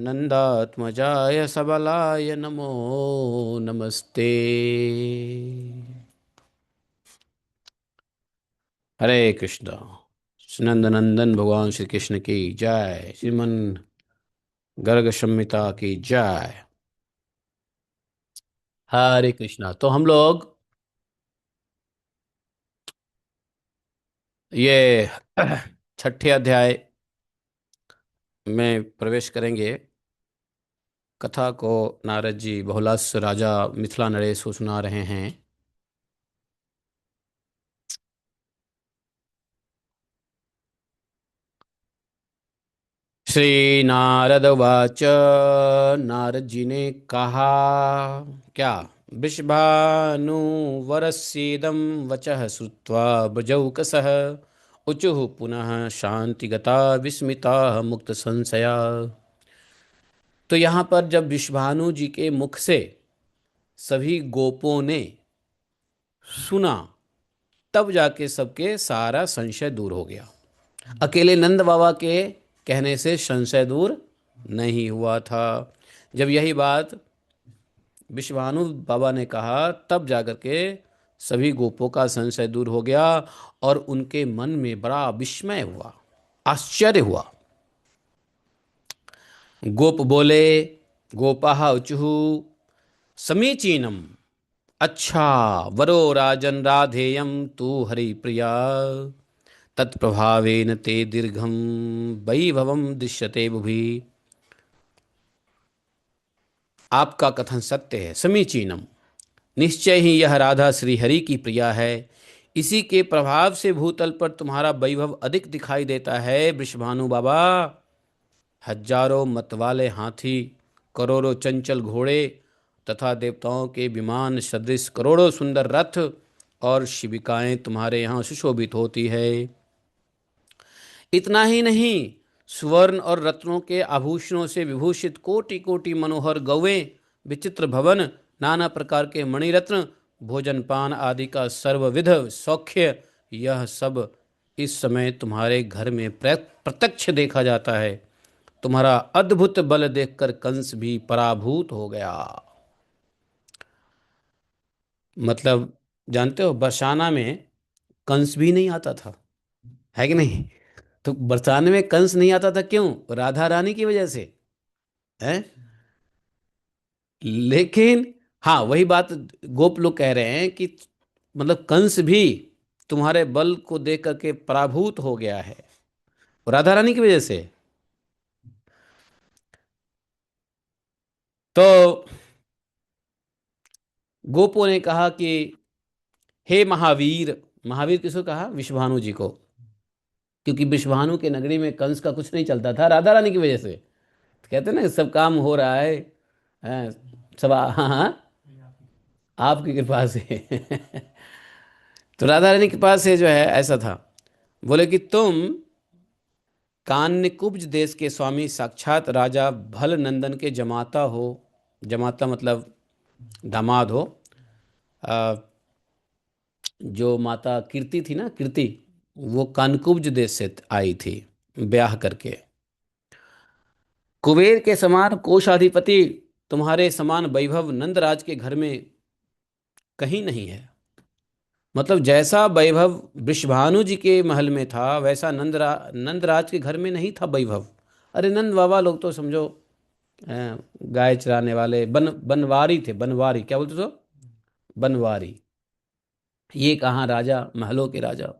नंदात्मजाय सबलाय नमो नमस्ते। हरे कृष्णा। नंद नंदन भगवान श्री कृष्ण की जय। श्रीमन गर्ग संहिता की जय। हरे कृष्णा। तो हम लोग ये छठे अध्याय में प्रवेश करेंगे। कथा को नारद जी बहुलास्य राजा मिथिला नरेश को सुना रहे हैं। श्री नारद वाच। नारद जी ने कहा क्या? वृषभानुवरस्येदं वचः श्रुत्वा बजौकसः ऊचुः पुनः शांतिगता विस्मिता मुक्त संशया। तो यहाँ पर जब विश्वानु जी के मुख से सभी गोपों ने सुना, तब जाके सबके सारा संशय दूर हो गया। अकेले नंद बाबा के कहने से संशय दूर नहीं हुआ था। जब यही बात विश्वानु बाबा ने कहा, तब जाकर के सभी गोपों का संशय दूर हो गया और उनके मन में बड़ा विस्मय हुआ, आश्चर्य हुआ। गोप बोले, गोपाः ऊचुः समीचीनम। अच्छा, वरो राजन राधेयम तू हरि प्रिया, तत्प्रभावेन ते दीर्घम वैभवम दृश्यते बुभि। आपका कथन सत्य है, समीचीनम। निश्चय ही यह राधा श्री हरि की प्रिया है। इसी के प्रभाव से भूतल पर तुम्हारा वैभव अधिक दिखाई देता है वृषभानु बाबा। हजारों मतवाले हाथी, करोड़ों चंचल घोड़े तथा देवताओं के विमान सदृश करोड़ों सुंदर रथ और शिविकाएं तुम्हारे यहाँ सुशोभित होती है। इतना ही नहीं, स्वर्ण और रत्नों के आभूषणों से विभूषित कोटि कोटि मनोहर गौवें, विचित्र भवन, नाना प्रकार के मणिरत्न, भोजन पान आदि का सर्वविध सौख्य, यह सब इस समय तुम्हारे घर में प्रत्यक्ष देखा जाता है। तुम्हारा अद्भुत बल देखकर कंस भी पराभूत हो गया। मतलब जानते हो, बरसाना में कंस भी नहीं आता था, है कि नहीं? तो बरसाने में कंस नहीं आता था, क्यों? राधा रानी की वजह से है। लेकिन हाँ, वही बात गोप लोग कह रहे हैं कि मतलब कंस भी तुम्हारे बल को देख करके पराभूत हो गया है, राधा रानी की वजह से। तो गोपों ने कहा कि हे महावीर। महावीर किसको कहा? विश्वभानु जी को। क्योंकि विश्वभानु के नगरी में कंस का कुछ नहीं चलता था, राधा रानी की वजह से। कहते हैं ना, सब काम हो रहा है, हैं, सब हाँ हाँ आपकी कृपा से। तो राधा रानी के पास से जो है ऐसा था। बोले कि तुम कान्यकुब्ज देश के स्वामी साक्षात राजा भल नंदन के जमाता हो। जमाता मतलब दामाद हो। अ, जो माता कीर्ति थी ना, कीर्ति, वो कानकुब्ज देश से आई थी ब्याह करके। कुबेर के समान कोषाधिपति तुम्हारे समान वैभव नंदराज के घर में कहीं नहीं है। मतलब जैसा वैभव वृषभानु जी के महल में था, वैसा नंदराज के घर में नहीं था वैभव। अरे नंद बाबा लोग तो समझो गाय चराने वाले बनवारी थे। बनवारी क्या बोलते तो? बनवारी। ये कहाँ राजा, महलों के राजा।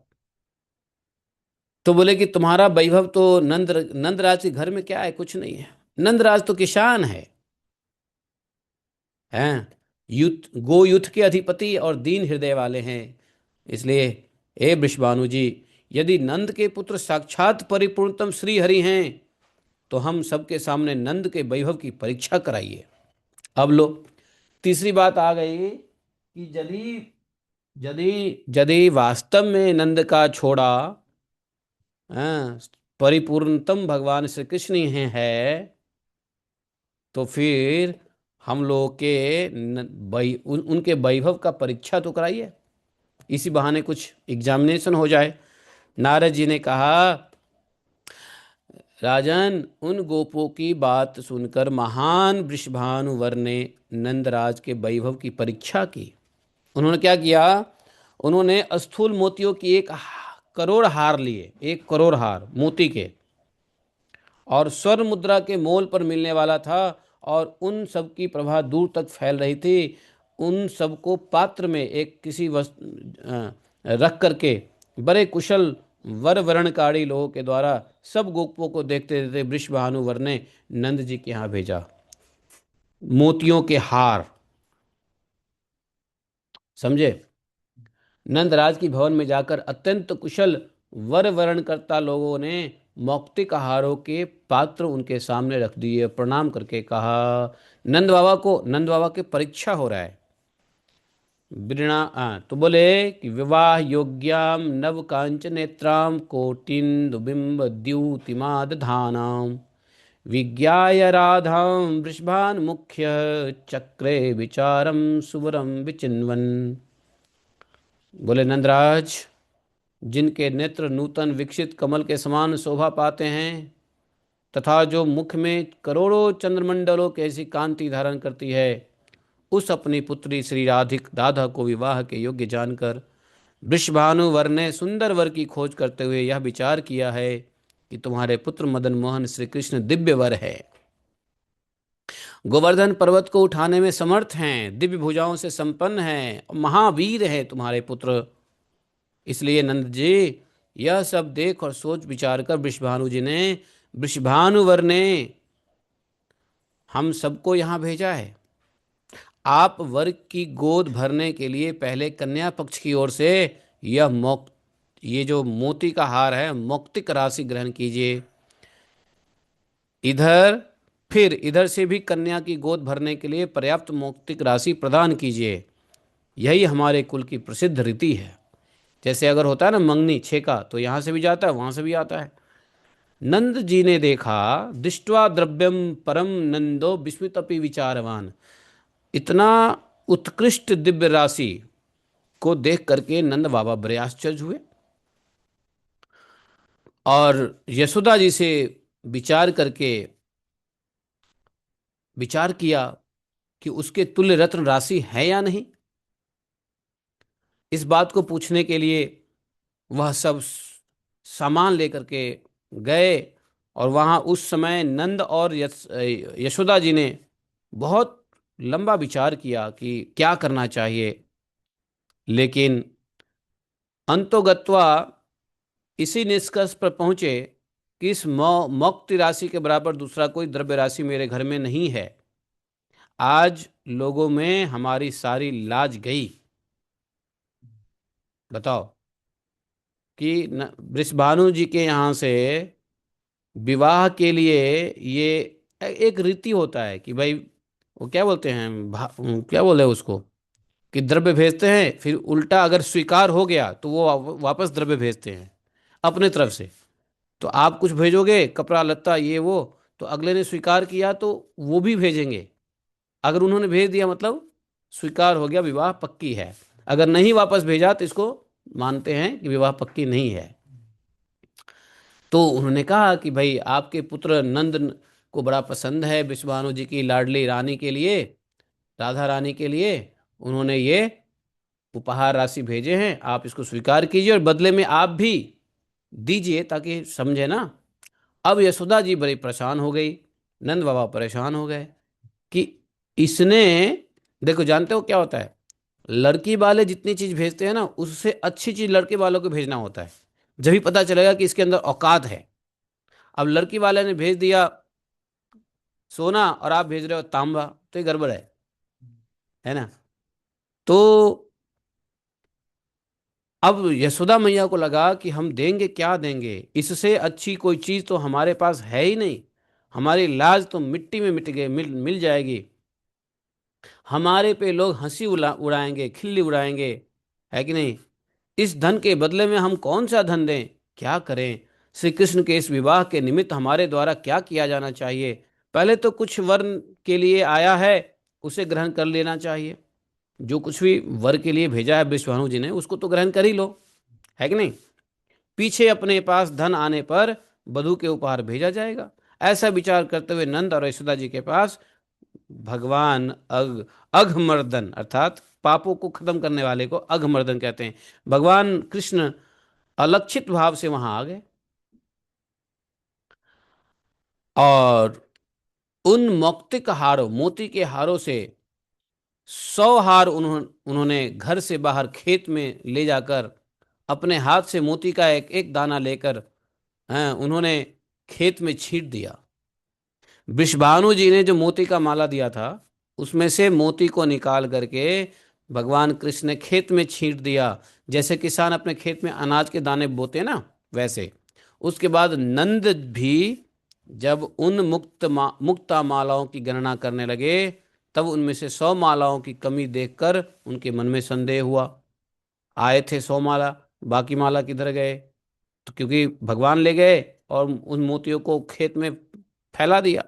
तो बोले कि तुम्हारा वैभव तो नंदराज के घर में क्या है? कुछ नहीं है। नंदराज तो किसान है, हैं, युद्ध गो युद्ध के अधिपति और दीन हृदय वाले हैं। इसलिए हे वृषभानु जी, यदि नंद के पुत्र साक्षात परिपूर्णतम श्री हरि हैं, तो हम सबके सामने नंद के वैभव की परीक्षा कराइए। अब लो, तीसरी बात आ गई कि यदि यदि यदि वास्तव में नंद का छोड़ा, हाँ, परिपूर्णतम भगवान श्री कृष्ण ही है, तो फिर हम लोग के उनके वैभव का परीक्षा तो कराइए, इसी बहाने कुछ एग्जामिनेशन हो जाए। नारद जी ने कहा, राजन, उन गोपों की बात सुनकर महान वृषभानुवर ने नंदराज के वैभव की परीक्षा की। उन्होंने क्या किया? उन्होंने स्थूल मोतियों की 1 करोड़ हार लिए, 1 करोड़ हार मोती के, और स्वर्ण मुद्रा के मोल पर मिलने वाला था, और उन सब की प्रभा दूर तक फैल रही थी। उन सबको पात्र में एक किसी वस्तु रख करके बड़े कुशल वर वर्णकारी लोगों के द्वारा सब गोपों को देखते देखते वृषभानुवर ने नंद जी के यहाँ भेजा मोतियों के हार। समझे? नंदराज की भवन में जाकर अत्यंत कुशल वर वर्णकर्ता लोगों ने मौक्तिक आहारों के पात्र उनके सामने रख दिए। प्रणाम करके कहा, नंद बाबा के परीक्षा हो रहा है। तो बोले कि विवाह योग्याम नव कांच नेत्राम कोटिंदुबिंब द्युतिमादधानाम विज्ञाय राधाम वृषभान मुख्य चक्रे विचारम सुवरम विचिन्वन। बोले नंदराज, जिनके नेत्र नूतन विकसित कमल के समान शोभा पाते हैं, तथा जो मुख में करोड़ों चंद्रमंडलों की ऐसी कांति धारण करती है, उस अपनी पुत्री श्री राधा को विवाह के योग्य जानकर वृषभानुवर ने सुंदर वर की खोज करते हुए यह विचार किया है कि तुम्हारे पुत्र मदन मोहन श्री कृष्ण दिव्य वर है, गोवर्धन पर्वत को उठाने में समर्थ हैं, दिव्य भुजाओं से संपन्न हैं, महावीर हैं तुम्हारे पुत्र। इसलिए नंद जी, यह सब देख और सोच विचार कर वृषभानुवर ने हम सबको यहाँ भेजा है। आप वर की गोद भरने के लिए पहले कन्या पक्ष की ओर से ये जो मोती का हार है, मौक्तिक राशि ग्रहण कीजिए। इधर फिर इधर से भी कन्या की गोद भरने के लिए पर्याप्त मौक्तिक राशि प्रदान कीजिए। यही हमारे कुल की प्रसिद्ध रीति है। जैसे अगर होता है ना मंगनी छेका, तो यहाँ से भी जाता है, वहाँ से भी आता है। नंद जी ने देखा, दृष्ट्वा द्रव्यम परम नंदो विस्मितपि विचारवान। इतना उत्कृष्ट दिव्य राशि को देख करके नंद बाबा बड़े आश्चर्य हुए, और यशोदा जी से विचार किया कि उसके तुल्य रत्न राशि है या नहीं। इस बात को पूछने के लिए वह सब सामान लेकर के गए, और वहाँ उस समय नंद और यशोदा जी ने बहुत लंबा विचार किया कि क्या करना चाहिए। लेकिन अंतोगत्वा इसी निष्कर्ष पर पहुंचे कि इस मौक्ति राशि के बराबर दूसरा कोई द्रव्य राशि मेरे घर में नहीं है। आज लोगों में हमारी सारी लाज गई। बताओ कि वृषभानु जी के यहाँ से विवाह के लिए ये एक रीति होता है कि भाई, वो क्या बोलते हैं, क्या बोले उसको, कि द्रव्य भेजते हैं, फिर उल्टा अगर स्वीकार हो गया तो वो वापस द्रव्य भेजते हैं अपने तरफ से। तो आप कुछ भेजोगे, कपड़ा लत्ता ये वो, तो अगले ने स्वीकार किया तो वो भी भेजेंगे। अगर उन्होंने भेज दिया मतलब स्वीकार हो गया, विवाह पक्की है। अगर नहीं वापस भेजा तो इसको मानते हैं कि विवाह पक्की नहीं है। तो उन्होंने कहा कि भाई, आपके पुत्र नंद को बड़ा पसंद है विश्वभानु जी की लाडली रानी के लिए, राधा रानी के लिए उन्होंने ये उपहार राशि भेजे हैं, आप इसको स्वीकार कीजिए और बदले में आप भी दीजिए, ताकि समझे ना। अब यशोदा जी बड़ी परेशान हो गई, नंद बाबा परेशान हो गए कि इसने, देखो जानते हो क्या होता है, लड़की वाले जितनी चीज भेजते हैं ना, उससे अच्छी चीज लड़के वालों को भेजना होता है, जब ही पता चलेगा कि इसके अंदर औकात है। अब लड़की वाले ने भेज दिया सोना और आप भेज रहे हो तांबा, तो ये गड़बड़ है ना। तो अब यशोदा मैया को लगा कि हम देंगे क्या देंगे, इससे अच्छी कोई चीज तो हमारे पास है ही नहीं, हमारी लाज तो मिट्टी में मिट गए, मिल जाएगी, हमारे पे लोग हंसी उड़ाएंगे, खिल्ली उड़ाएंगे, है कि नहीं। इस धन के बदले में हम कौन सा धन दें, क्या करें। श्री कृष्ण के इस विवाह के निमित्त हमारे द्वारा क्या किया जाना चाहिए। पहले तो कुछ वर्ण के लिए आया है, उसे ग्रहण कर लेना चाहिए। जो कुछ भी वर के लिए भेजा है विश्वभानु जी ने, उसको तो ग्रहण कर ही लो, है कि नहीं। पीछे अपने पास धन आने पर वधू के उपहार भेजा जाएगा। ऐसा विचार करते हुए नंद और यशोदा जी के पास भगवान अघमर्दन अर्थात पापों को खत्म करने वाले को अघमर्दन कहते हैं, भगवान कृष्ण अलक्षित भाव से वहां आ गए और उन मौक्तिक हारों मोती के हारों से 100 हार उन्होंने घर से बाहर खेत में ले जाकर अपने हाथ से मोती का एक एक दाना लेकर उन्होंने खेत में छींट दिया। वृषभानु जी ने जो मोती का माला दिया था उसमें से मोती को निकाल करके भगवान कृष्ण ने खेत में छींट दिया, जैसे किसान अपने खेत में अनाज के दाने बोते हैं ना वैसे। उसके बाद नंद भी जब उन मुक्ता मालाओं की गणना करने लगे तब उनमें से 100 मालाओं की कमी देखकर उनके मन में संदेह हुआ। आए थे 100 माला, बाकी माला किधर गए? तो क्योंकि भगवान ले गए और उन मोतियों को खेत में फैला दिया।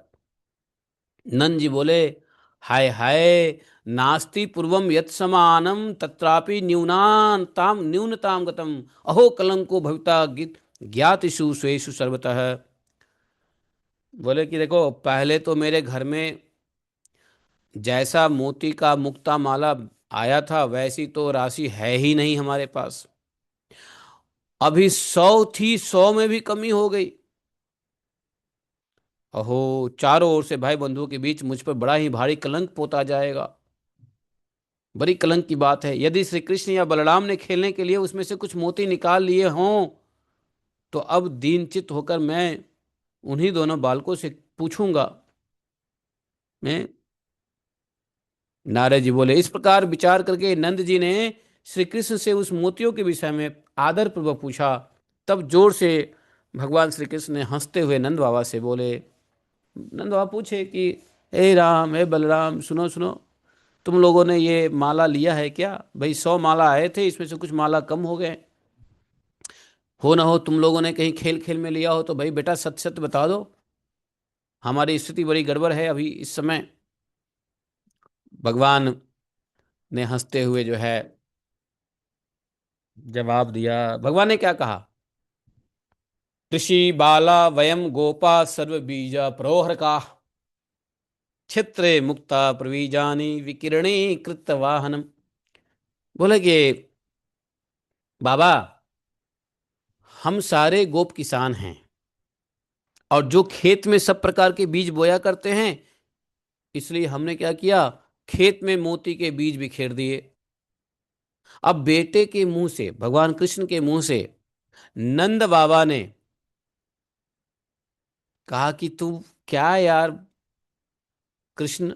नंद जी बोले, हाय हाय, नास्ति पूर्वम यत् समानम तत्रापि न्यूनताम गतम, अहो कलंको भविता ज्ञातिषु स्वेषु सर्वतः। बोले कि देखो, पहले तो मेरे घर में जैसा मोती का मुक्ता माला आया था वैसी तो राशि है ही नहीं हमारे पास। अभी 100 थी, 100 में भी कमी हो गई। अहो, चारों ओर से भाई बंधुओं के बीच मुझ पर बड़ा ही भारी कलंक पोता जाएगा। बड़ी कलंक की बात है। यदि श्री कृष्ण या बलराम ने खेलने के लिए उसमें से कुछ मोती निकाल लिए हों तो अब दीनचित होकर मैं उन्हीं दोनों बालकों से पूछूंगा। मैं नारद जी बोले, इस प्रकार विचार करके नंद जी ने श्री कृष्ण से उस मोतियों के विषय में आदर पूर्वक पूछा। तब जोर से भगवान श्री कृष्ण ने हंसते हुए नंद बाबा से बोले, नंद बाबा पूछे कि हे राम, हे बलराम, सुनो सुनो, तुम लोगों ने ये माला लिया है क्या? भाई 100 माला आए थे, इसमें से कुछ माला कम हो गए। हो ना हो तुम लोगों ने कहीं खेल खेल में लिया हो तो भाई बेटा सत्य सत्य बता दो, हमारी स्थिति बड़ी गड़बड़ है अभी इस समय। भगवान ने हंसते हुए जो है जवाब दिया। भगवान ने क्या कहा? ऋषि बाला वयम गोपा सर्व बीजा प्रोहर का क्षेत्रे मुक्ता प्रवीजानी विकिरणी कृत वाहनम। बोले कि बाबा, हम सारे गोप किसान हैं और जो खेत में सब प्रकार के बीज बोया करते हैं, इसलिए हमने क्या किया, खेत में मोती के बीज बिखेर दिए। अब बेटे के मुंह से, भगवान कृष्ण के मुंह से नंद बाबा ने कहा कि तू क्या यार कृष्ण,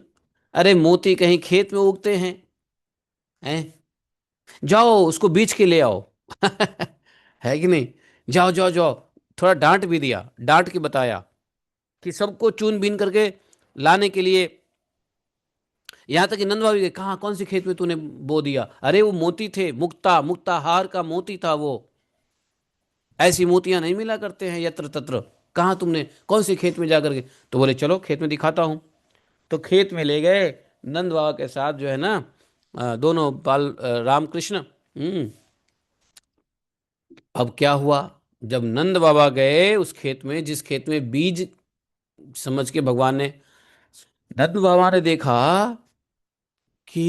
अरे मोती कहीं खेत में उगते हैं? जाओ उसको बीच के ले आओ। है कि नहीं? जाओ जाओ जाओ। थोड़ा डांट भी दिया, डांट के बताया कि सबको चुन बीन करके लाने के लिए। यहां तक कि नंद बाबा भी गए, कहाँ कौन से खेत में तूने बो दिया? अरे वो मोती थे, मुक्ता मुक्ता हार का मोती था वो, ऐसी मोतियां नहीं मिला करते हैं यत्र तत्र। कहाँ तुमने कौन से खेत में जा करके? तो बोले चलो खेत में दिखाता हूँ। तो खेत में ले गए नंद बाबा के साथ जो है ना, दोनों बाल रामकृष्ण। अब क्या हुआ, जब नंद बाबा गए उस खेत में जिस खेत में बीज समझ के भगवान ने, नंद बाबा ने देखा कि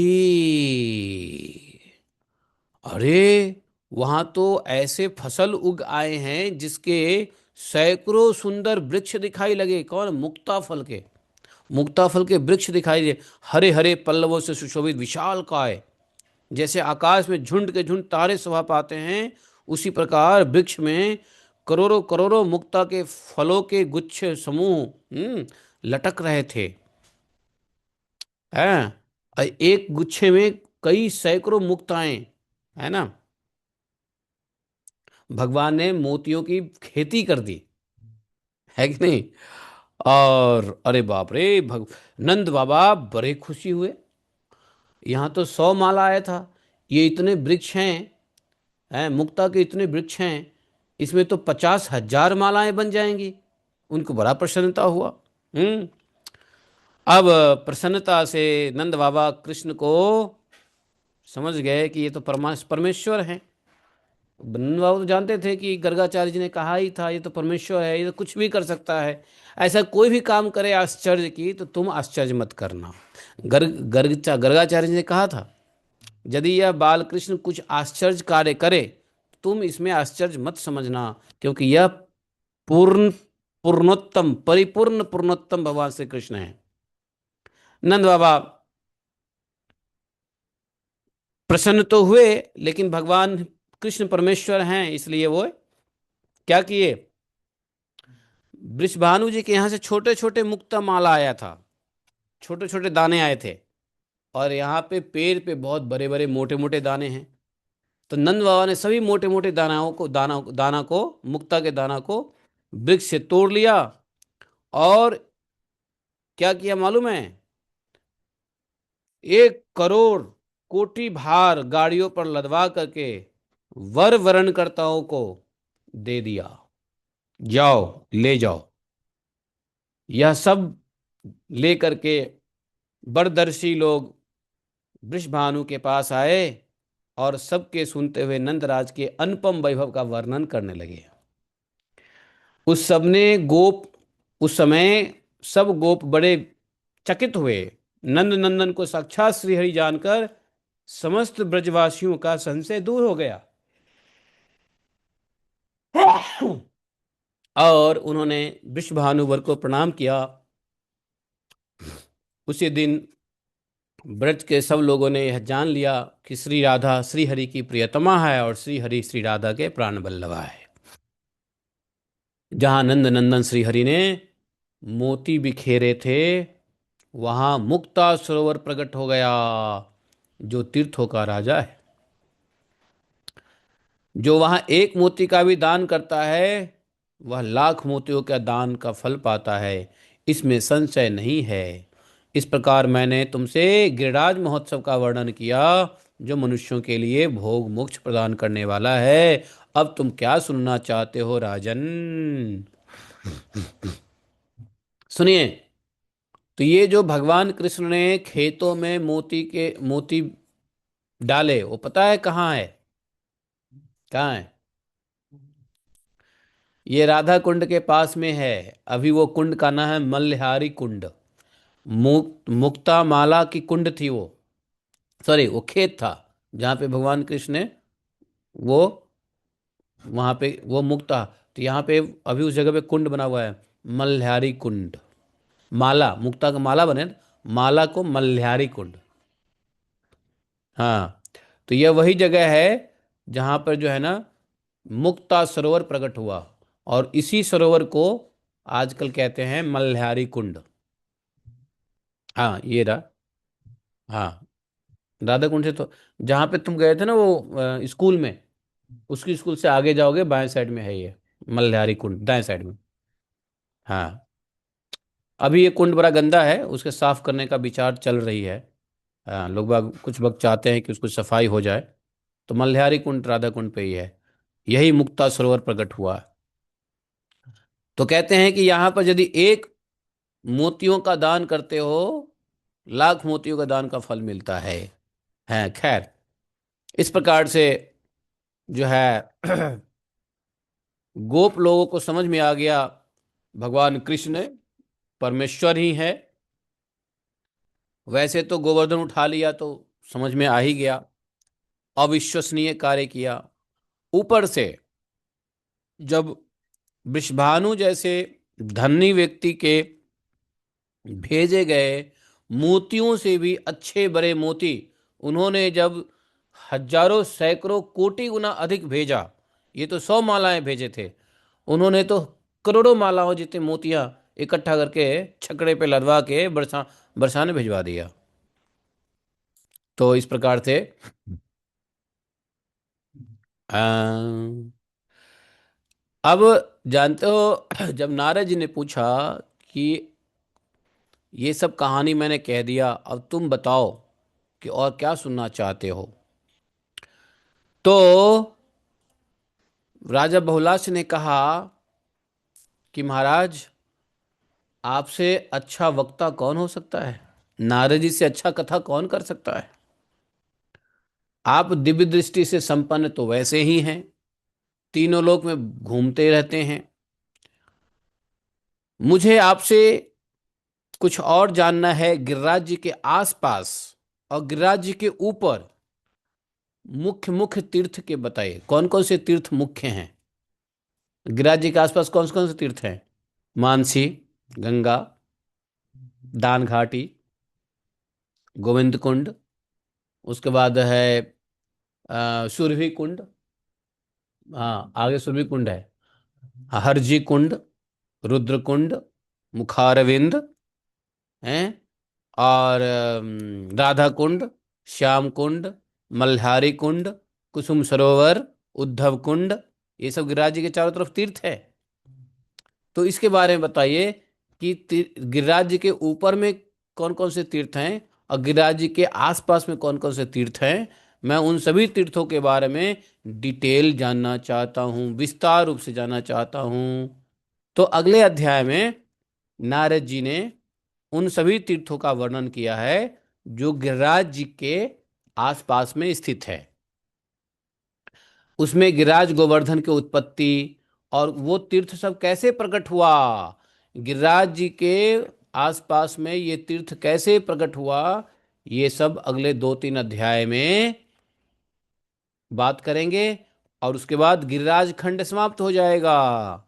अरे वहां तो ऐसे फसल उग आए हैं जिसके सैकड़ों सुंदर वृक्ष दिखाई लगे। कौन? मुक्ता फल के, मुक्ता फल के वृक्ष दिखाई दे, हरे हरे पल्लवों से सुशोभित विशाल काय। जैसे आकाश में झुंड के झुंड तारे शोभा पाते हैं, उसी प्रकार वृक्ष में करोड़ों करोड़ों मुक्ता के फलों के गुच्छ समूह लटक रहे थे। हैं? एक गुच्छे में कई सैकड़ों मुक्ताएं, है ना? भगवान ने मोतियों की खेती कर दी, है कि नहीं? और अरे बाप रे, नंद बाबा बड़े खुशी हुए। यहाँ तो 100 माला आया था, ये इतने वृक्ष हैं मुक्ता के इतने वृक्ष हैं, इसमें तो 50,000 मालाएं बन जाएंगी। उनको बड़ा प्रसन्नता हुआ। हम्म अब प्रसन्नता से नंद बाबा कृष्ण को समझ गए कि ये तो परमेश्वर हैं। नंद बाबा तो जानते थे कि गर्गाचार्य जी ने कहा ही था, ये तो परमेश्वर है, ये तो कुछ भी कर सकता है, ऐसा कोई भी काम करे आश्चर्य की तो तुम आश्चर्य मत करना। गर्गाचार्य जी ने कहा था, यदि यह बालकृष्ण कुछ आश्चर्य कार्य करे, तुम इसमें आश्चर्य मत समझना, क्योंकि यह पूर्ण पूर्णोत्तम परिपूर्ण पूर्णोत्तम भगवान श्री कृष्ण है। नंद बाबा प्रसन्न तो हुए, लेकिन भगवान कृष्ण परमेश्वर हैं, इसलिए वो क्या किए, वृषभानु जी के यहाँ से छोटे छोटे मुक्ता माला आया था, छोटे छोटे दाने आए थे, और यहाँ पे पेड़ पे बहुत बड़े बड़े मोटे मोटे दाने हैं। तो नंद बाबा ने सभी मोटे मोटे दाना को, मुक्ता के दाना को वृक्ष से तोड़ लिया, और क्या किया मालूम है, 1 करोड़ कोटि भार गाड़ियों पर लदवा करके वर वरणकर्ताओं को दे दिया, जाओ ले जाओ। यह सब ले करके बड़दर्शी लोग वृषभानु के पास आए, और सबके सुनते हुए नंदराज के अनुपम वैभव का वर्णन करने लगे। उस सबने गोप उस समय सब गोप बड़े चकित हुए। नंद नंदन को साक्षात श्रीहरि जानकर समस्त ब्रजवासियों का संशय दूर हो गया, और उन्होंने वृषभानुवर को प्रणाम किया। उसी दिन ब्रज के सब लोगों ने यह जान लिया कि श्री राधा श्री हरि की प्रियतमा है, और श्री हरि श्री राधा के प्राण बल्लभा है। जहां नंद नंदन श्री हरि ने मोती बिखेरे थे, वहां मुक्ता सरोवर प्रकट हो गया, जो तीर्थों का राजा है। जो वहां एक मोती का भी दान करता है, वह लाख मोतियों का दान का फल पाता है, इसमें संशय नहीं है। इस प्रकार मैंने तुमसे गिरिराज महोत्सव का वर्णन किया, जो मनुष्यों के लिए भोग मोक्ष प्रदान करने वाला है। अब तुम क्या सुनना चाहते हो राजन? सुनिए। तो ये जो भगवान कृष्ण ने खेतों में मोती डाले, वो पता है कहाँ है? कहाँ है? ये राधा कुंड के पास में है। अभी वो कुंड का नाम है मल्हारी कुंड। मुक्ता माला की कुंड थी वो, सॉरी वो खेत था जहाँ पे भगवान कृष्ण ने वो, वहाँ पे वो मुक्ता, तो यहाँ पे अभी उस जगह पे कुंड बना हुआ है, मल्हारी कुंड। माला, मुक्ता का माला बने ना, माला को मल्हारी कुंड। हाँ, तो यह वही जगह है जहाँ पर जो है ना मुक्ता सरोवर प्रकट हुआ, और इसी सरोवर को आजकल कहते हैं मल्हारी कुंड। हाँ ये रहा। हाँ, राधा कुंड से तो जहाँ पे तुम गए थे ना वो स्कूल में, उसकी स्कूल से आगे जाओगे बाएं साइड में है ये मल्हारी कुंड, दाएं साइड में। हाँ, अभी ये कुंड बड़ा गंदा है, उसके साफ करने का विचार चल रही है। हाँ, कुछ लोग चाहते हैं कि उसको सफाई हो जाए। तो मल्हारी कुंड राधा कुंड पे ही है, यही मुक्ता सरोवर प्रकट हुआ। तो कहते हैं कि यहाँ पर यदि एक मोतियों का दान करते हो, लाख मोतियों का दान का फल मिलता है खैर, इस प्रकार से जो है गोप लोगों को समझ में आ गया भगवान कृष्ण परमेश्वर ही है। वैसे तो गोवर्धन उठा लिया तो समझ में आ ही गया, अविश्वसनीय कार्य किया। ऊपर से जब वृषभानु जैसे धनी व्यक्ति के भेजे गए मोतियों से भी अच्छे बड़े मोती, उन्होंने जब हजारों सैकड़ों कोटि गुना अधिक भेजा, ये तो 100 मालाएं भेजे थे, उन्होंने तो करोड़ों मालाओं जितने मोतियां इकट्ठा करके छकड़े पे लदवा के बरसाने भिजवा दिया। तो इस प्रकार से अ, अब जानते हो जब नारद जी ने पूछा कि ये सब कहानी मैंने कह दिया, अब तुम बताओ कि और क्या सुनना चाहते हो। तो राजा बहुलाश ने कहा कि महाराज, आपसे अच्छा वक्ता कौन हो सकता है? नारद जी से अच्छा कथा कौन कर सकता है? आप दिव्य दृष्टि से संपन्न तो वैसे ही हैं, तीनों लोक में घूमते रहते हैं। मुझे आपसे कुछ और जानना है, गिरिराज जी के आसपास और गिरिराज जी के ऊपर मुख्य मुख्य तीर्थ के बताइए, कौन कौन से तीर्थ मुख्य हैं? गिरिराज जी के आसपास कौन कौन से तीर्थ हैं? मानसी, गंगा, दान घाटी, गोविंद कुंड, उसके बाद है सुरभि कुंड। हाँ, आगे सुरभि कुंड है। हरजी कुंड, रुद्र कुंड, मुखारविंद हैं, और राधा कुंड, श्याम कुंड, मल्हारी कुंड, कुसुम सरोवर, उद्धव कुंड। ये सब गिरिराज जी के चारों तरफ तीर्थ है। तो इसके बारे में बताइए कि गिरिराज जी के ऊपर में कौन कौन से तीर्थ हैं और गिरिराज जी के आसपास में कौन कौन से तीर्थ हैं। मैं उन सभी तीर्थों के बारे में डिटेल जानना चाहता हूँ, विस्तार रूप से जानना चाहता हूँ। तो अगले अध्याय में नारद जी ने उन सभी तीर्थों का वर्णन किया है जो गिरिराज जी के आसपास में स्थित है। उसमें गिरिराज गोवर्धन की उत्पत्ति और वो तीर्थ सब कैसे प्रकट हुआ, गिरिराज जी के आसपास में ये तीर्थ कैसे प्रकट हुआ, ये सब अगले 2-3 अध्याय में बात करेंगे। और उसके बाद गिरिराज खंड समाप्त हो जाएगा।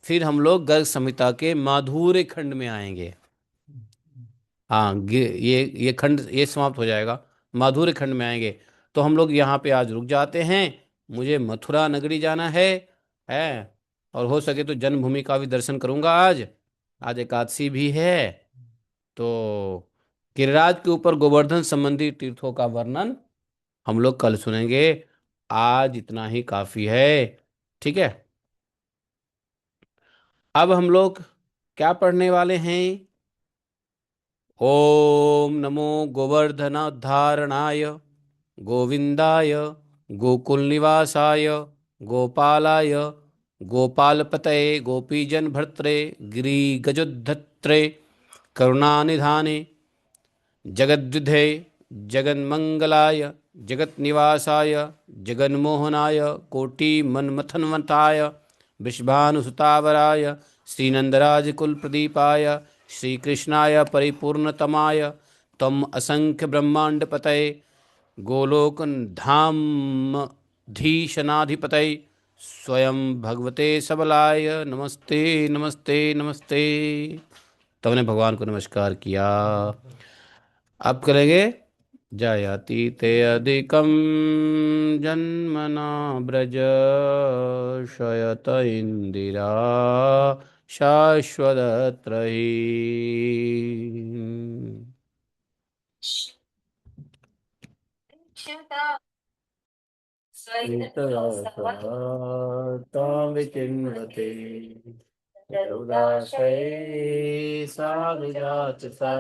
फिर हम लोग गर्ग संहिता के माधुर्य खंड में आएंगे। हाँ, ये खंड ये समाप्त हो जाएगा, माधुर्य खंड में आएंगे। तो हम लोग यहाँ पे आज रुक जाते हैं। मुझे मथुरा नगरी जाना है। और हो सके तो जन्मभूमि का भी दर्शन करूंगा आज। आज एकादशी भी है। तो गिरिराज के ऊपर गोवर्धन संबंधी तीर्थों का वर्णन हम लोग कल सुनेंगे। आज इतना ही काफी है। ठीक है। अब हम लोग क्या पढ़ने वाले हैं? ओम नमो गोवर्धनोद्धारणाय गोविंदाय गोकुलनिवासाय गोपालाय गोपालपतये गोपीजन भर्त्रे गिरिगजोद्धत्रे करुणानिधाने जगद्विधे जगन्मंगलाय जगन्निवासाय जगन्मोहनाय कोटिमन्मथन्वताय वृषभानुसुतावराय श्रीनन्दराजकुलप्रदीपाय श्रीकृष्णाय परिपूर्णतमाय तम असंख्य ब्रह्मांडपतये गोलोकधामधीशनाधिपतये स्वयं भगवते सबलाय नमस्ते नमस्ते नमस्ते। तो हमने भगवान को नमस्कार किया। अब करेंगे, जयति ते अधिकं जन्मना व्रज शयत इंदिरा शाश्वतत्र हि। तां विचिन्वते उदाशये साधुजात सा